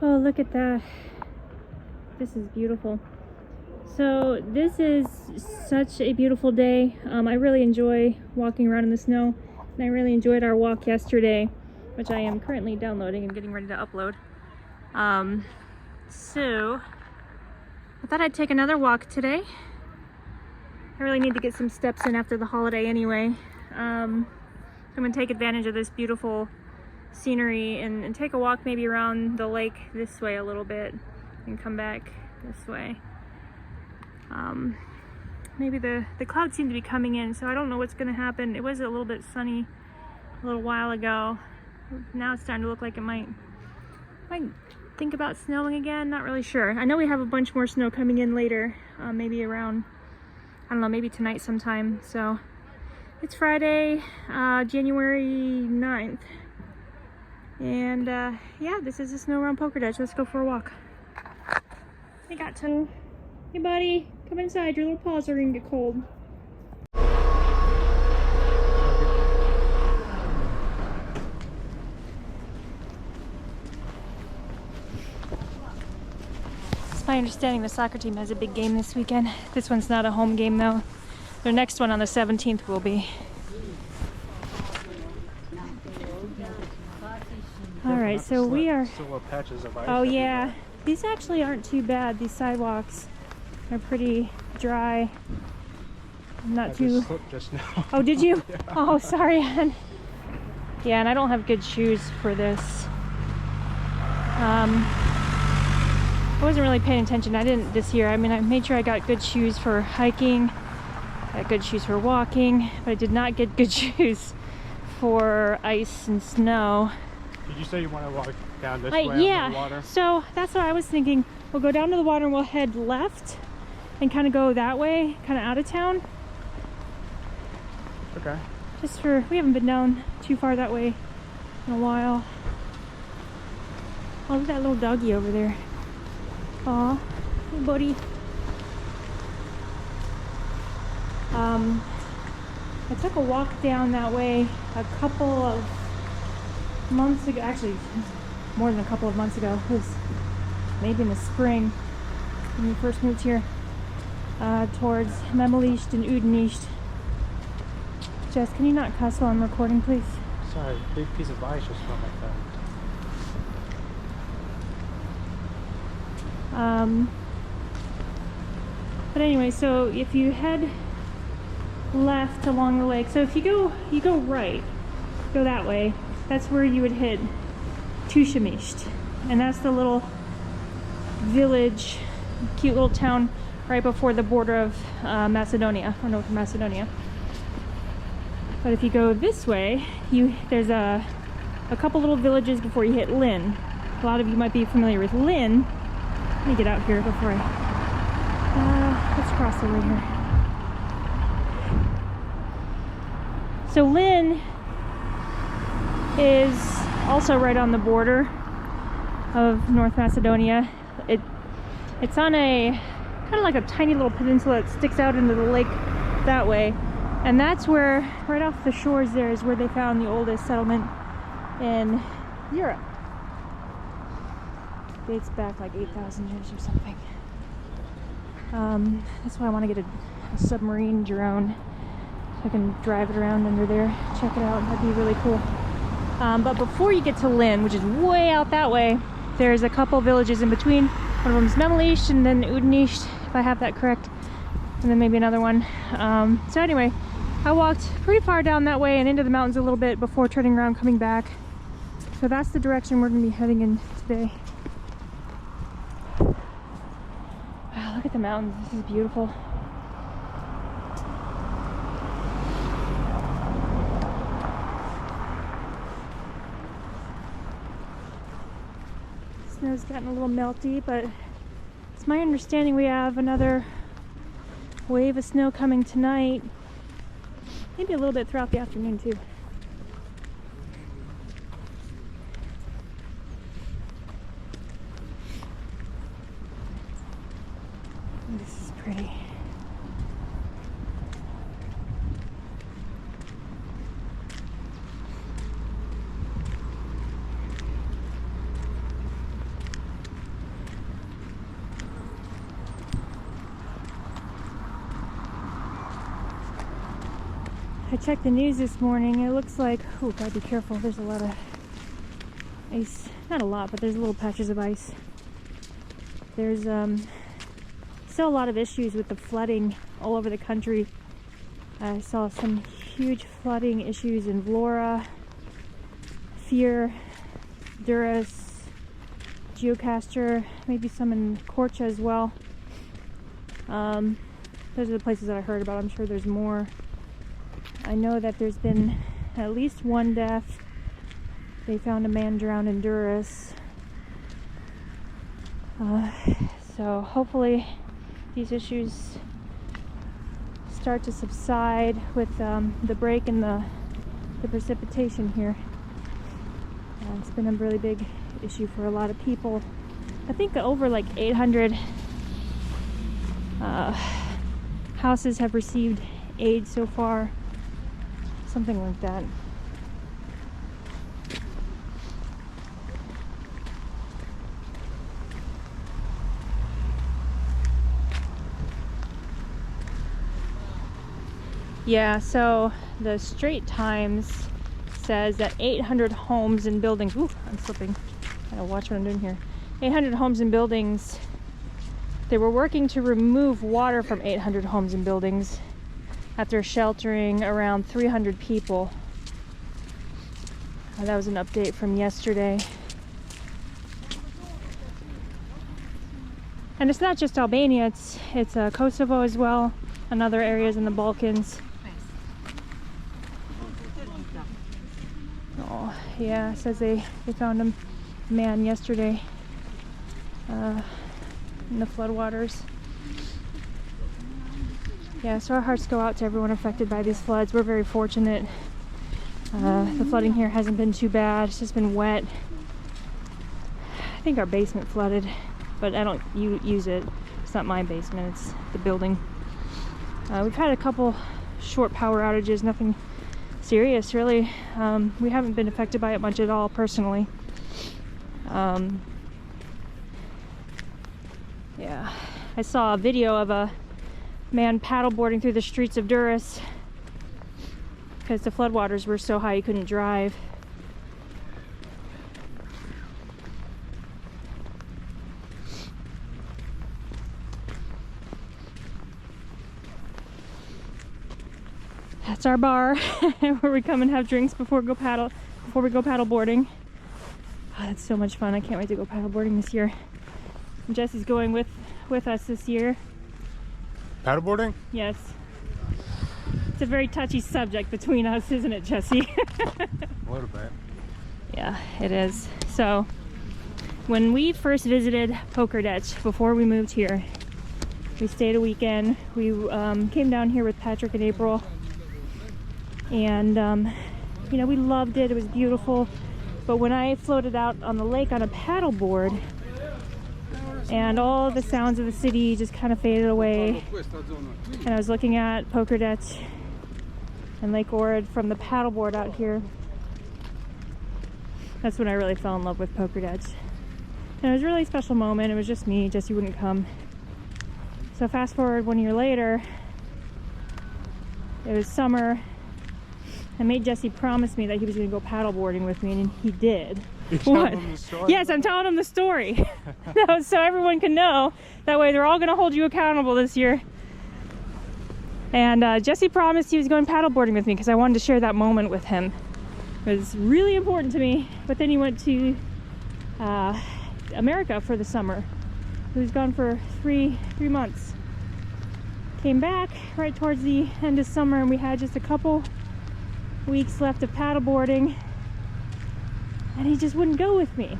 Oh, look at that. This is beautiful. So this is such a beautiful day. I really enjoy walking around in the snow, and I really enjoyed our walk yesterday, which I am currently downloading and getting ready to upload. So I thought I'd take another walk today. I really need to get some steps in after the holiday anyway. So I'm gonna take advantage of this beautiful scenery and take a walk maybe around the lake this way a little bit and come back this way. Maybe the clouds seem to be coming in, so I don't know what's gonna happen. It was a little bit sunny a little while ago. Now it's starting to look like it might think about snowing again. Not really sure. I know we have a bunch more snow coming in later, maybe around, I don't know, maybe tonight sometime. So it's Friday, January 9th. And yeah, this is the snow around Pogradec. Let's go for a walk. Hey Gateau. Hey buddy, come inside. Your little paws are gonna get cold. It's my understanding the soccer team has a big game this weekend. This one's not a home game though. Their next one on the 17th will be. Alright, so we are... Still patches of ice. Oh yeah, these actually aren't too bad. These sidewalks are pretty dry. Not too... Just slipped just now. Oh, did you? Yeah. Oh, sorry. Yeah, and I don't have good shoes for this. I wasn't really paying attention. I didn't this year. I mean, I made sure I got good shoes for hiking, I got good shoes for walking, but I did not get good shoes for ice and snow. Did you say you want to walk down this way on the water? So that's what I was thinking. We'll go down to the water and we'll head left and kind of go that way, kind of out of town. Okay. Just for, we haven't been down too far that way in a while. Oh, look at that little doggy over there. Aw, hey buddy. I took a walk down that way a couple of months ago, actually more than a couple of months ago. It was maybe in the spring when we first moved here, towards Memelicht and Udenist. Jess, can you not cuss while I'm recording, please? Sorry, big piece of ice just felt like that. But anyway, so if you head left along the lake, so if you go right, go that way, that's where you would hit Zievis, and that's the little village, cute little town right before the border of Macedonia, or North Macedonia. But if you go this way, there's a couple little villages before you hit Lynn. A lot of you might be familiar with Lynn. Let me get out here before let's cross over here. So Lynn is also right on the border of North Macedonia. It's on a kind of like a tiny little peninsula that sticks out into the lake that way, and that's where, right off the shores there, is where they found the oldest settlement in Europe. Dates back like 8,000 years or something. That's why I want to get a submarine drone so I can drive it around under there, check it out. That'd be really cool. But before you get to Lynn, which is way out that way, there's a couple villages in between. One of them is Memelicht and then Udenist, if I have that correct, and then maybe another one. So anyway, I walked pretty far down that way and into the mountains a little bit before turning around, coming back. So that's the direction we're going to be heading in today. Wow, look at the mountains. This is beautiful. Snow's gotten a little melty, but it's my understanding we have another wave of snow coming tonight. Maybe a little bit throughout the afternoon too. This is pretty. I checked the news this morning. It looks like, oh, gotta be careful. There's a lot of ice. Not a lot, but there's little patches of ice. There's still a lot of issues with the flooding all over the country. I saw some huge flooding issues in Vlora, Fear, Durrës, Geocaster, maybe some in Korcha as well. Those are the places that I heard about. I'm sure there's more. I know that there's been at least one death. They found a man drowned in Durrës. So hopefully these issues start to subside with the break in the precipitation here. It's been a really big issue for a lot of people. I think over like 800 houses have received aid so far, something like that. Yeah, so the Straits Times says that 800 homes and buildings, ooh, I'm slipping, gotta watch what I'm doing here. 800 homes and buildings, they were working to remove water from 800 homes and buildings after sheltering around 300 people. That was an update from yesterday. And it's not just Albania, it's Kosovo as well, and other areas in the Balkans. Oh, yeah, it says they found a man yesterday in the floodwaters. Yeah, so our hearts go out to everyone affected by these floods. We're very fortunate. The flooding here hasn't been too bad. It's just been wet. I think our basement flooded, but I don't use it. It's not my basement, it's the building. We've had a couple short power outages, nothing serious really. We haven't been affected by it much at all personally. Yeah, I saw a video of a man paddleboarding through the streets of Durrës because the floodwaters were so high he couldn't drive. That's our bar where we come and have drinks before we go paddleboarding. Oh, that's so much fun. I can't wait to go paddleboarding this year. And Jesse's going with us this year. Paddleboarding? Yes. It's a very touchy subject between us, isn't it, Jesse? A little bit. Yeah, it is. So, when we first visited Pogradec before we moved here, we stayed a weekend. We came down here with Patrick and April. And, you know, we loved it. It was beautiful. But when I floated out on the lake on a paddleboard, and all the sounds of the city just kind of faded away, and I was looking at Pogradec and Lake Ohrid from the paddleboard out here, that's when I really fell in love with Pogradec. And it was a really special moment. It was just me. Jesse wouldn't come. So fast forward 1 year later, it was summer. I made Jesse promise me that he was going to go paddleboarding with me, and he did. You're telling him the story? Yes, I'm telling him the story. No, so everyone can know. That way they're all going to hold you accountable this year. And Jesse promised he was going paddleboarding with me because I wanted to share that moment with him. It was really important to me. But then he went to America for the summer. He was gone for three months. Came back right towards the end of summer, and we had just a couple weeks left of paddleboarding, and he just wouldn't go with me.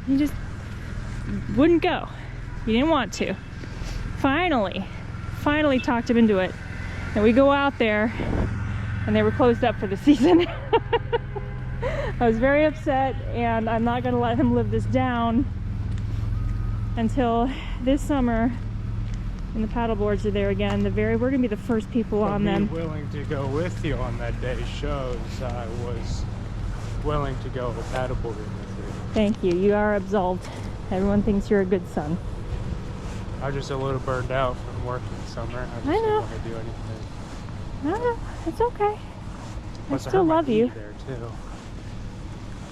He just wouldn't go. He didn't want to. Finally talked him into it, and we go out there, and they were closed up for the season. I was very upset, and I'm not going to let him live this down until this summer. And the paddleboards are there again. We're going to be the first people on them. Willing to go with you on that day shows I was willing to go paddleboarding with you. Thank you. You are absolved. Everyone thinks you're a good son. I'm just a little burned out from working summer. I just I know. don't want to do anything. No, it's okay. I still love you. There too.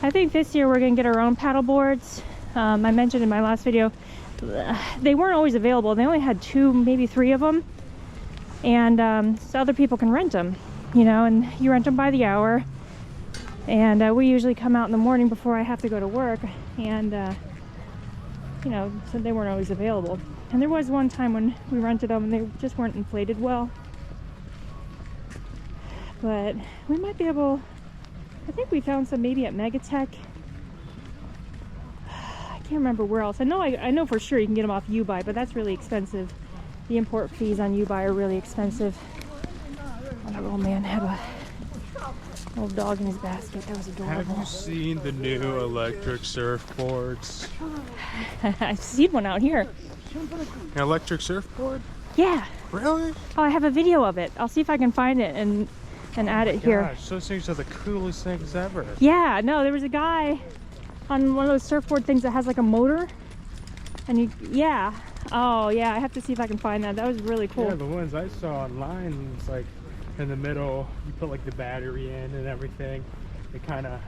I think this year we're gonna get our own paddle boards. I mentioned in my last video, they weren't always available. They only had 2, maybe 3 of them, and so other people can rent them, you know, and you rent them by the hour. And we usually come out in the morning before I have to go to work, and you know, so they weren't always available. And there was one time when we rented them and they just weren't inflated well. But we might be able, I think we found some maybe at Megatech. I can't remember where else. I know for sure you can get them off U-Buy, but that's really expensive. The import fees on U-Buy are really expensive. Oh, that little man had a little dog in his basket. That was adorable. Have you seen the new electric surfboards? I've seen one out here. An electric surfboard? Yeah. Really? Oh, I have a video of it. I'll see if I can find it and add it here. Gosh, those things are the coolest things ever. Yeah, no, there was a guy on one of those surfboard things that has like a motor. And you, yeah. Oh, yeah, I have to see if I can find that. That was really cool. Yeah, the ones I saw online, it's like in the middle, you put like the battery in and everything. It kind of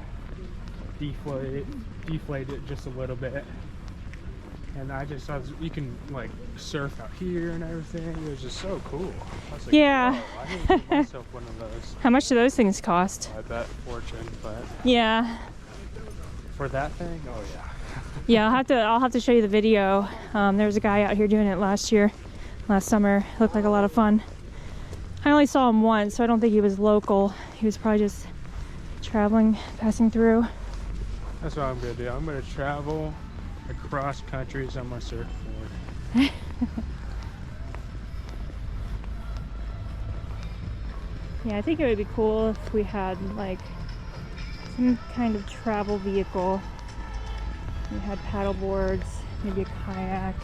deflate it just a little bit. And I just saw you can like surf out here and everything. It was just so cool. I was like, yeah. whoa, I need to get myself one of those. How much do those things cost? I bet fortune, but yeah. For that thing, oh yeah. Yeah, I'll have to show you the video. There was a guy out here doing it last summer. It looked like a lot of fun. I only saw him once, so I don't think he was local. He was probably just traveling, passing through. That's what I'm gonna do. I'm gonna travel across countries on my surfboard. Yeah, I think it would be cool if we had like some kind of travel vehicle. We had paddle boards, maybe a kayak,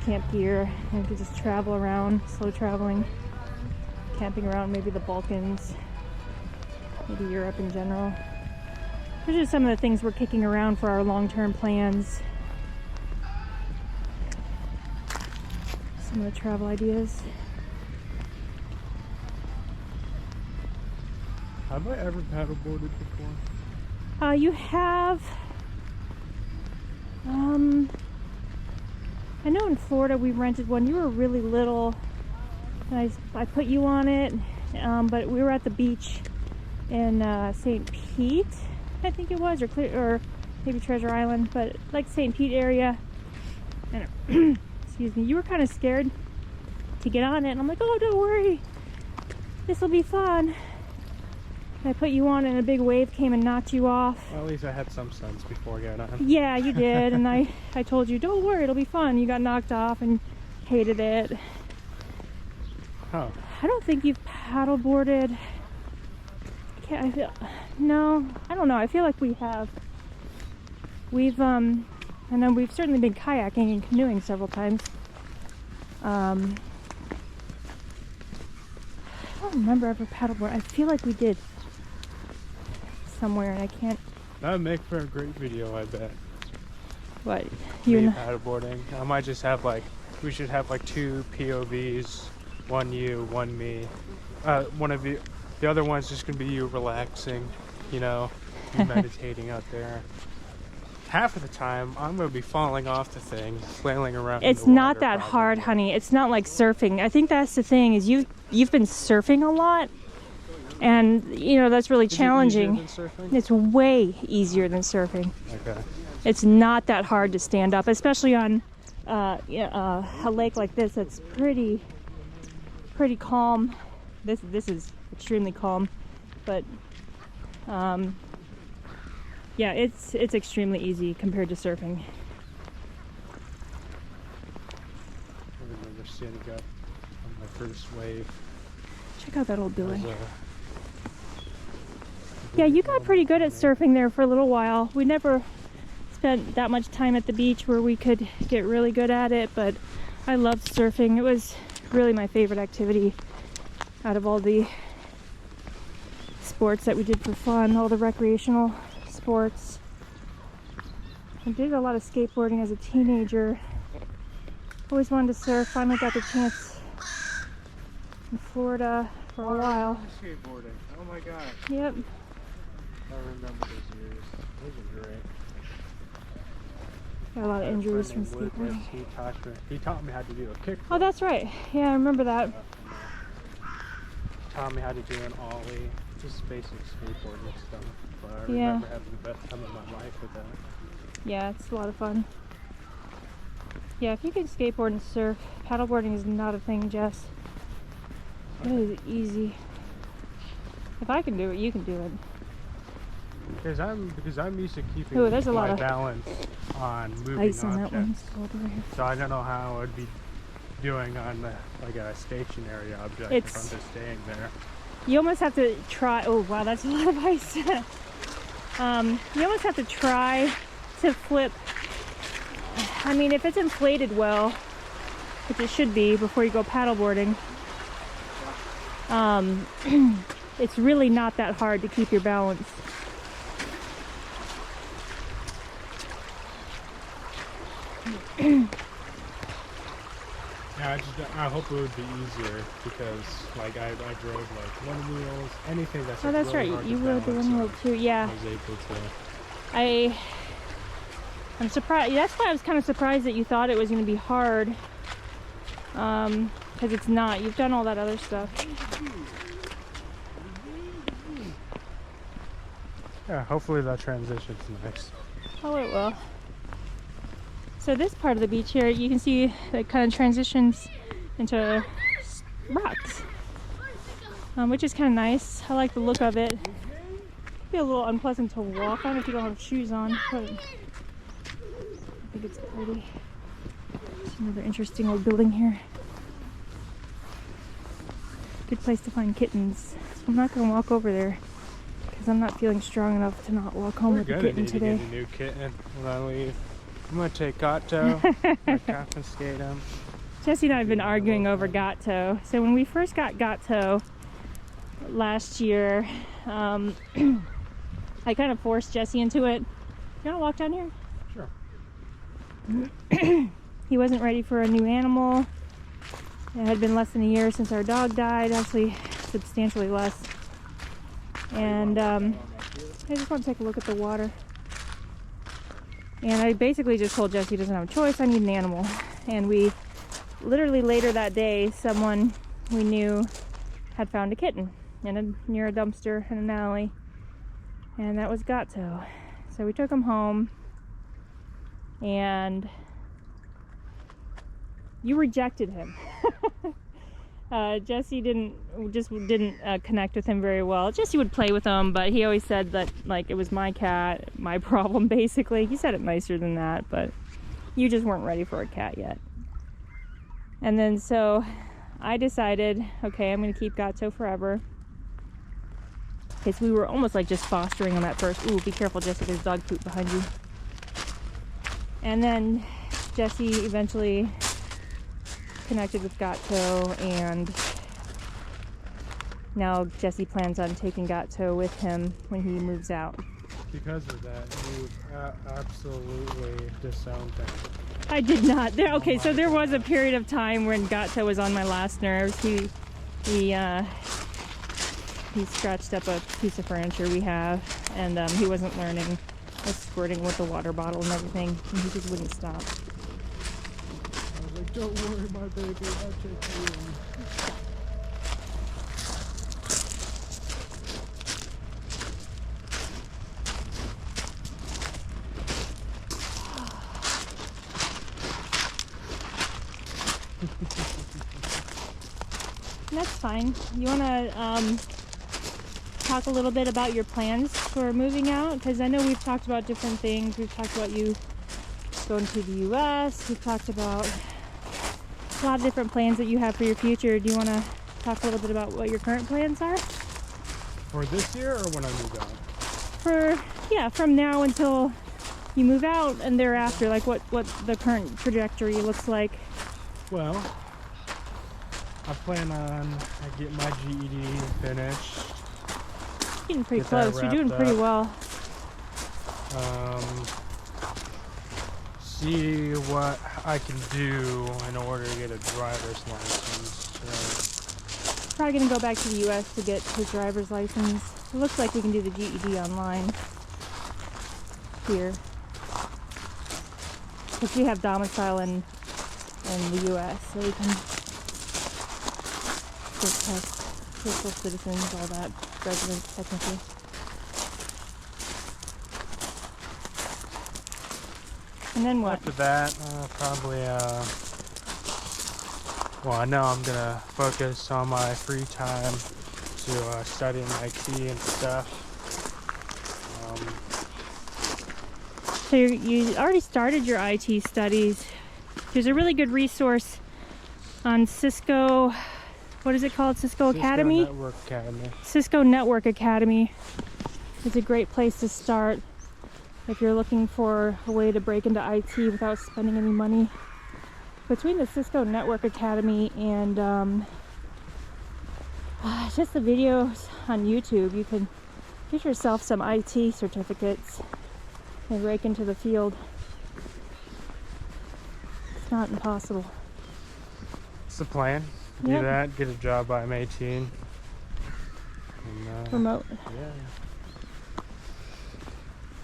camp gear, and we could just travel around, slow traveling, camping around maybe the Balkans, maybe Europe in general. Those are some of the things we're kicking around for our long-term plans. Some of the travel ideas. Have I ever paddleboarded before? You have, I know in Florida we rented one. You were really little, and I put you on it, but we were at the beach in St. Pete, I think it was, or maybe Treasure Island, but like St. Pete area. And excuse me, you were kind of scared to get on it, and I'm like, oh, don't worry, this will be fun. And I put you on, and a big wave came and knocked you off. Well, at least I had some sense before I got on. Yeah, you did, and I told you, don't worry, it'll be fun. You got knocked off and hated it. Huh. I don't think you've paddleboarded. No, I don't know. I feel like we have. We've I know we've certainly been kayaking and canoeing several times. I don't remember ever paddleboard. I feel like we did somewhere, and I can't. That would make for a great video, I bet. What? Me paddleboarding. I might just have like, we should have like 2 POVs, one you, one me. One of you. The other one's just gonna be you relaxing, you know, you meditating out there. Half of the time, I'm gonna be falling off the thing, flailing around. It's not that hard, honey. It's not like surfing. I think that's the thing, is you've been surfing a lot, and you know that's really challenging. Is it easier than surfing? It's way easier than surfing. Okay. It's not that hard to stand up, especially on a lake like this. That's pretty calm. This is extremely calm, but yeah, it's extremely easy compared to surfing. I remember standing up on my first wave. Check out that old building. Yeah, you got pretty good at surfing there for a little while. We never spent that much time at the beach where we could get really good at it, but I loved surfing. It was really my favorite activity out of all the sports that we did for fun, all the recreational sports. I did a lot of skateboarding as a teenager. Always wanted to surf. Finally got the chance in Florida for a while. Skateboarding. Oh my god. Yep. I remember those years. Those are great. Got a lot of injuries from Lucas, skateboarding. he taught me how to do a kickflip. Oh, that's right. Yeah, I remember that. Taught me how to do an ollie, just basic skateboarding stuff. But I Yeah. remember having the best time of my life with that. Yeah, it's a lot of fun. Yeah, if you can skateboard and surf, paddleboarding is not a thing, Jess. It is easy. If I can do it, you can do it. Because I'm used to keeping Ooh, there's a lot my of balance on moving ice on that objects. one. It's cold over here. So I don't know how I'd be doing on like a stationary object if It's- I'm just staying there. You almost have to try. Oh wow, that's a lot of ice. You almost have to try to flip. I mean, if it's inflated well, which it should be before you go paddleboarding, it's really not that hard to keep your balance. Yeah, I hope it would be easier because like I drove like one wheels, anything that's Oh, like, that's really right. hard You to rode the balance one on, wheel too. Yeah. I was able to. I'm surprised. That's why I was kind of surprised that you thought it was going to be hard. Because it's not. You've done all that other stuff. Yeah, hopefully that transition's nice. Oh, it will. So this part of the beach here, you can see it kind of transitions into rocks, which is kind of nice. I like the look of it. It'd be a little unpleasant to walk on if you don't have shoes on, but I think it's pretty. It's another interesting old building here. Good place to find kittens. I'm not going to walk over there because I'm not feeling strong enough to not walk home We're with the gonna kitten need today. to get a new kitten when I leave. I'm gonna take Gateau, confiscate him. Jesse and I have been arguing over Gateau. So when we first got Gateau last year, I kind of forced Jesse into it. You want to walk down here? Sure. He wasn't ready for a new animal. It had been less than a year since our dog died, actually substantially less. And I just want to take a look at the water. And I basically just told Jesse he doesn't have a choice, I need an animal. And we literally later that day, someone we knew had found a kitten near a dumpster in an alley. And that was Gateau. So we took him home. And you rejected him. Jesse didn't connect with him very well. Jesse would play with him, but he always said that like it was my cat, my problem basically. He said it nicer than that, but you just weren't ready for a cat yet. And then so I decided, okay, I'm gonna keep Gateau forever. Because we were almost like just fostering him at first. Ooh, be careful, Jesse, there's dog poop behind you. And then Jesse eventually connected with Gateau, and now Jesse plans on taking Gateau with him when he moves out. Because of that, you absolutely disowned him. I did not. Okay, so there was a period of time when Gateau was on my last nerves. He scratched up a piece of furniture we have, and he wasn't learning. Was squirting with the water bottle and everything, and he just wouldn't stop. I was like, don't worry, my baby, I'll take you in. That's fine. You want to talk a little bit about your plans for moving out? Because I know we've talked about different things. We've talked about you going to the U.S. We've talked about a lot of different plans that you have for your future. Do you want to talk a little bit about what your current plans are? For this year or when I move out? From now until you move out and thereafter, like what the current trajectory looks like. Well, I plan on getting my GED finished. Getting pretty Get that close. You're doing wrapped pretty up. well. See what I can do in order to get a driver's license. probably gonna go back to the U.S. to get his driver's license. It looks like we can do the GED online here, because we have domicile in the U.S., so we can just test fiscal citizens, all that, residents technically. And then what? After that, probably, well, I know I'm gonna focus on my free time to studying IT and stuff. So you already started your IT studies. There's a really good resource on Cisco, what is it called? Cisco Academy? Network Academy. Cisco Network Academy is a great place to start if you're looking for a way to break into IT without spending any money. Between the Cisco Network Academy and just the videos on YouTube, you can get yourself some IT certificates and break into the field. It's not impossible. It's the plan. Do Yep. that, get a job by I'm 18. And, Remote. yeah.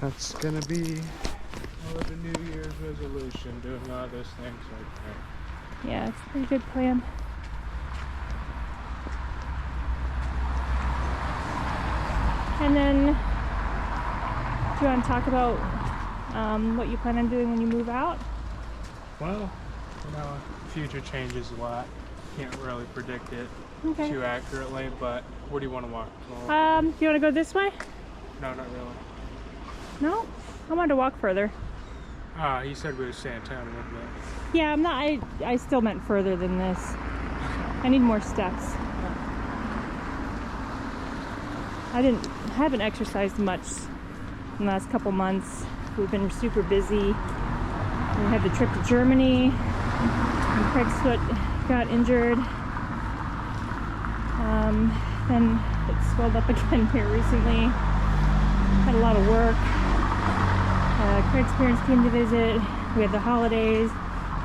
That's gonna be the New Year's resolution, doing all those things like that. Yeah, it's a pretty good plan. And then, do you want to talk about what you plan on doing when you move out? Well, future changes a lot. Can't really predict it Okay. too accurately, but where do you want to walk? Do you want to go this way? No, not really. No? I wanted to walk further. You said we were San Antonio, wasn't it? Yeah, I'm not. I still meant further than this. I need more steps. I haven't exercised much in the last couple months. We've been super busy. We had the trip to Germany, and Craig's foot got injured. Then it swelled up again here recently. Had a lot of work. Craig's parents came to visit. We had the holidays.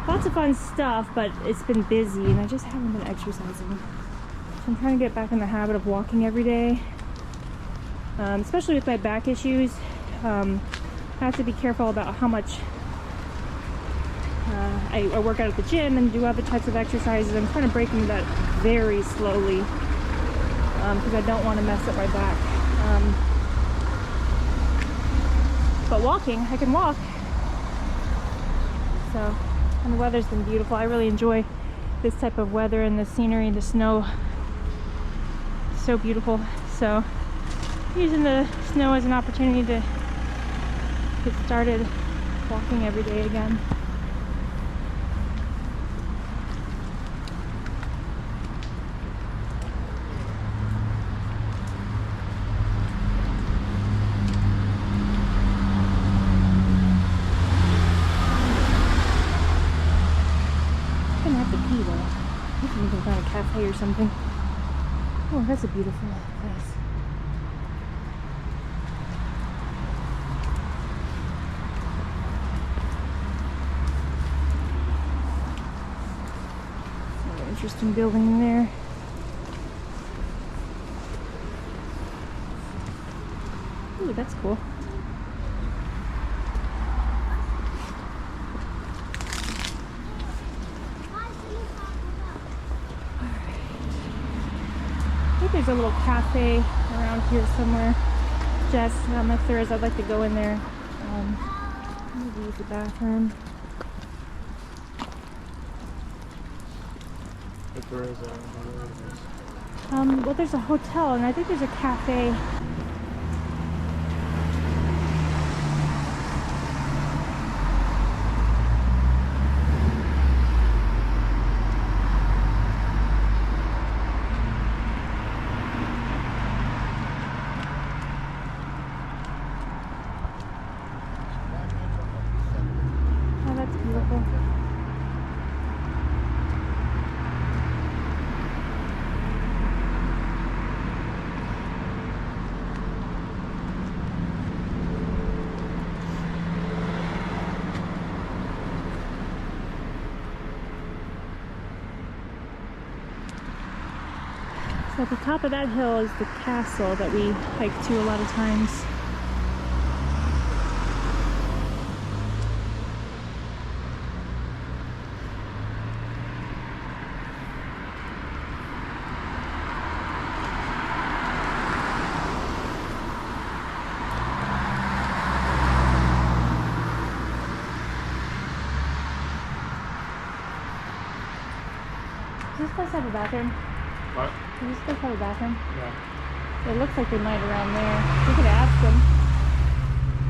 Lots of fun stuff, but it's been busy and I just haven't been exercising. So I'm trying to get back in the habit of walking every day. Especially with my back issues. I have to be careful about how much I work out at the gym and do other types of exercises. I'm trying to break into that very slowly because I don't want to mess up my back. But walking, I can walk. So, and the weather's been beautiful. I really enjoy this type of weather and the scenery and the snow. So beautiful. So, using the snow as an opportunity to get started walking every day again. Cafe or something. Oh, that's a beautiful place. Another interesting building in there. Ooh, that's cool. There's a little cafe around here somewhere. Jess, if there is, I'd like to go in there. Maybe use the bathroom. If there is Well, there's a hotel, and I think there's a cafe. So at the top of that hill is the castle that we hike to a lot of times. Does this place have a bathroom? What? Does this place have a bathroom? Yeah. It looks like they might around there. We could ask them.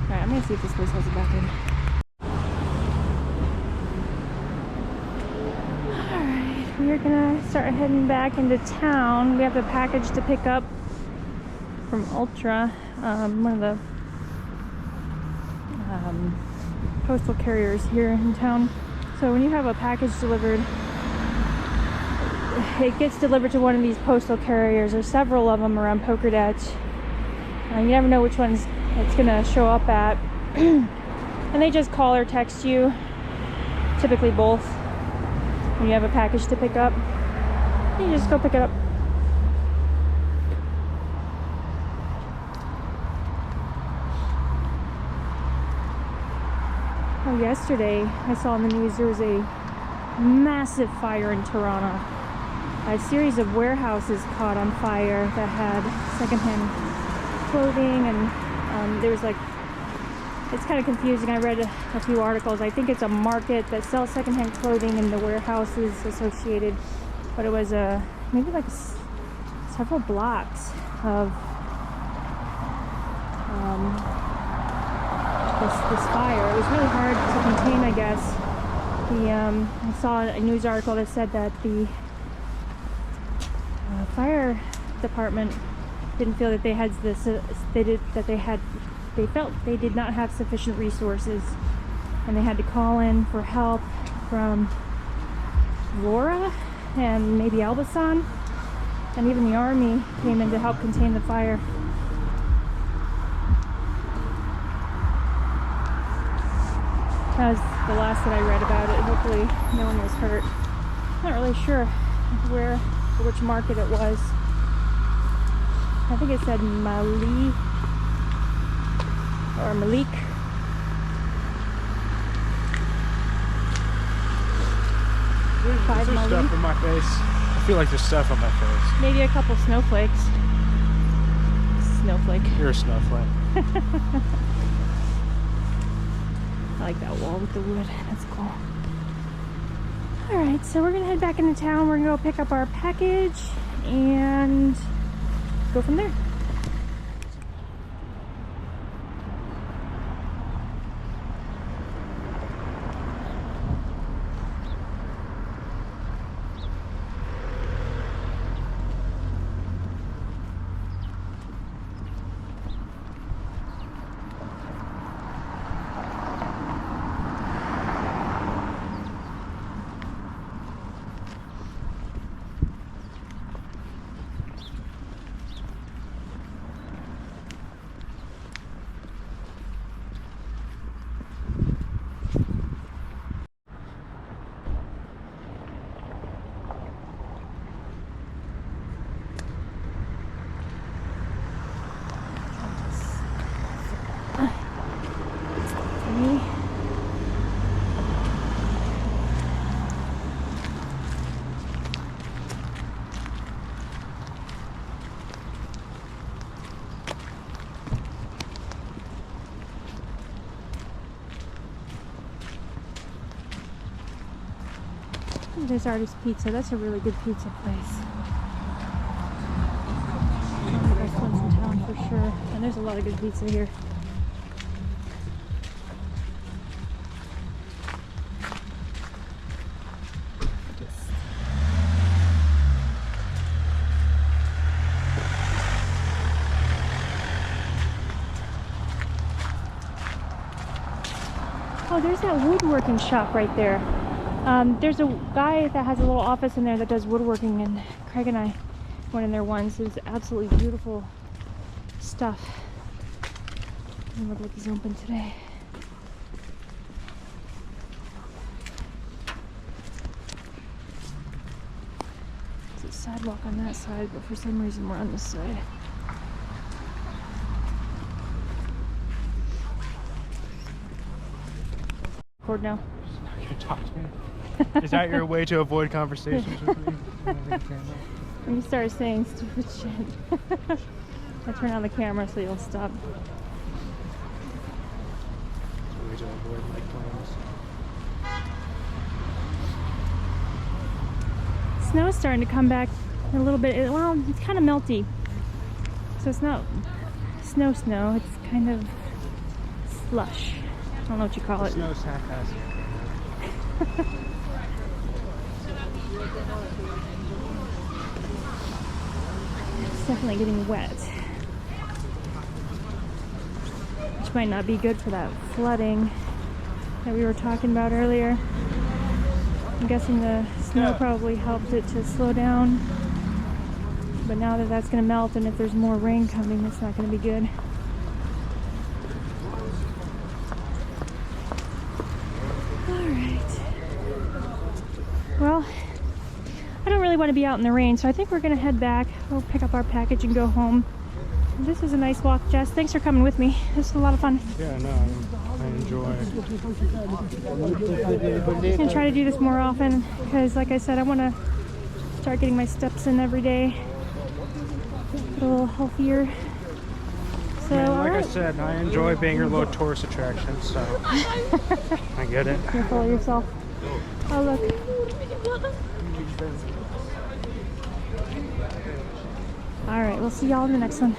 Alright, I'm gonna see if this place has a bathroom. Alright, we are gonna start heading back into town. We have a package to pick up from Ultra, one of the postal carriers here in town. So when you have a package delivered, it gets delivered to one of these postal carriers. There's several of them around Pogradec. You never know which ones it's gonna show up at. And they just call or text you, typically both, when you have a package to pick up. You just go pick it up. Oh, yesterday I saw in the news there was a massive fire in Tirana. A series of warehouses caught on fire that had secondhand clothing, and there was like, it's kind of confusing. I read a few articles. I think it's a market that sells secondhand clothing and the warehouses associated, but it was maybe like several blocks of this fire. It was really hard to contain, I guess. I saw a news article that said that the fire department didn't feel that they had this. They felt they did not have sufficient resources, and they had to call in for help from Laura and maybe Elbasan, and even the army came in to help contain the fire. That was the last that I read about it. Hopefully no one was hurt. Not really sure which market it was. I think it said Mali or Malik. There's stuff on my face. I feel like there's stuff on my face. Maybe a couple snowflakes. Snowflake. You're a snowflake. I like that wall with the wood. That's cool. Alright, so we're gonna head back into town. We're gonna go pick up our package and go from there. There's Artist Pizza. That's a really good pizza place. One of the best ones in town for sure. And there's a lot of good pizza here. Oh, there's that woodworking shop right there. There's a guy that has a little office in there that does woodworking, and Craig and I went in there once. It was absolutely beautiful stuff. Doesn't look like he's open today. This is sidewalk on that side, but for some reason we're on this side. Record now. Not gonna talk to me. Is that your way to avoid conversations with me? When you start saying stupid shit, I turn on the camera so you'll stop. It's a way to avoid my plans. Snow's starting to come back a little bit. Well, it's kind of melty. So it's not snow, it's kind of slush. I don't know what you call it. Snow's fantastic. It's definitely getting wet. Which might not be good for that flooding that we were talking about earlier. I'm guessing the snow probably helped it to slow down. But now that that's going to melt, and if there's more rain coming, it's not going to be good. Alright. Well, I don't really want to be out in the rain, so I think we're going to head back. We'll pick up our package and go home. This was a nice walk, Jess. Thanks for coming with me. This was a lot of fun. Yeah, no, I enjoy it. I'm going to try to do this more often because, like I said, I want to start getting my steps in every day. Get a little healthier. So, I mean, like alright. I said, I enjoy being your little tourist attraction, so I get it. You're full of yourself. Oh, look. Alright, we'll see y'all in the next one.